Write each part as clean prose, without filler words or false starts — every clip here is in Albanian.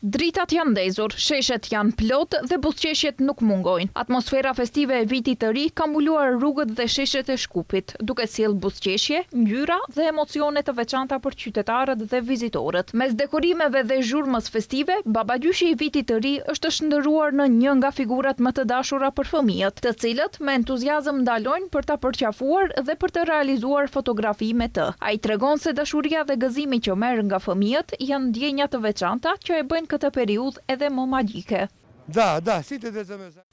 Dritat janë ndezur, sheshet janë plot dhe buzëqeshjet nuk mungojnë. Atmosfera festive e vitit të ri ka mbuluar rrugët dhe sheshet e Shkupit, duke sjellë buzëqeshje, ngjyra dhe emocione të veçanta për qytetarët dhe vizitorët. Mes dekorimeve dhe zhurmës festive, babagjyshi i vitit të ri është shndërruar në një nga figurat më të dashura për fëmijët, të cilët me entuziazëm ndalojnë për ta përqafuar dhe për të realizuar fotografi me të. Ai tregon se dashuria dhe gëzimi që merr nga fëmijët janë ndjenja të veçanta që e bëjnë këtë periudhë edhe më magjike.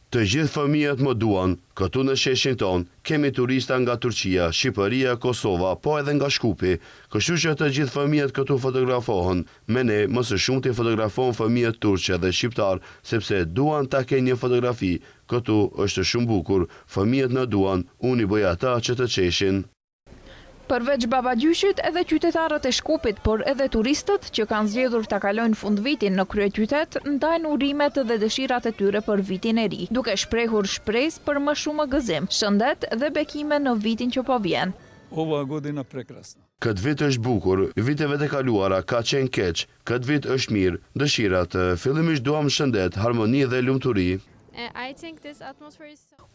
Të gjithë fëmijët më duan, këtu në sheshin ton, kemi turista nga Turqia, Shqipëria, Kosova, po edhe nga Shkupi, kështu që të gjithë fëmijët këtu fotografohen, me ne më së shumti fotografohen fëmijët turqe dhe shqiptar, sepse duan ta kenë një fotografi, këtu është shumë bukur, fëmijët në duan, unë i bëj ata që të qeshin. Përveç babagjyshit, edhe qytetarët e Shkupit, por edhe turistët që kanë zgjedhur ta kalojnë fundvitin në kryeqytet, ndajnë urimet dhe dëshirat e tyre për vitin e ri, duke shprehur shpresë për më shumë gëzim, shëndet dhe bekime në vitin që po vjen. Këtë vit është bukur, viteve të kaluara ka qenë keq, këtë vit është mirë, dëshirat, fillimisht duam shëndet, harmoni dhe lumturi.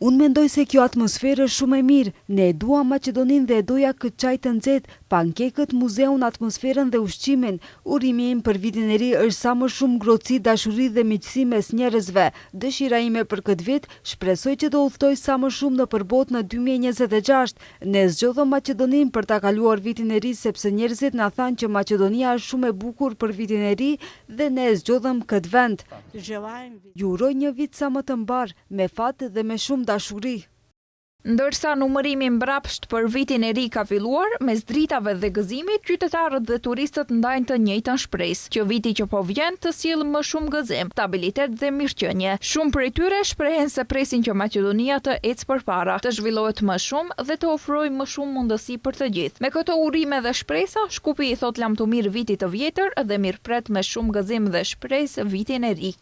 Unë mendoj se kjo atmosferë është shumë e mirë. Ne e dua Maqedoninë dhe e doja këtë çaj të nxehtë, pankekët, muzeun, atmosferën dhe ushqimin. Urimi im për vitin e ri është sa më shumë ngrohtësi, dashuri dhe miqësi mes njerëzve. Dëshira ime për këtë vit, shpresoj që do udhtoj sa më shumë nëpër botë në 2026. Ne zgjodhëm Maqedoninë për ta kaluar vitin e ri sepse njerëzit na thanë që Maqedonia është shumë e bukur për vitin e ri dhe ne zgjodhëm këtë vend. Ju uroj një vit sa më të mbar, me fat dhe me shumë dashuri. Ndërsa numërimi mbrapsht për vitin e ri ka filluar, mes dritave dhe gëzimit, qytetarët dhe turistët ndajnë të njëjtën shpresë, që viti që po vjen të sjellë më shumë gëzim, stabilitet dhe mirëqenie. Shumë prej tyre shprehen se presin që Maqedonia të ecë përpara, të zhvillohet më shumë dhe të ofrojë më shumë mundësi për të gjithë. Me këto urime dhe shpresa, Shkupi i thot lam të mirë vitit të vjetër dhe mirëpret me shumë gëzim dhe shpresë vitin e ri.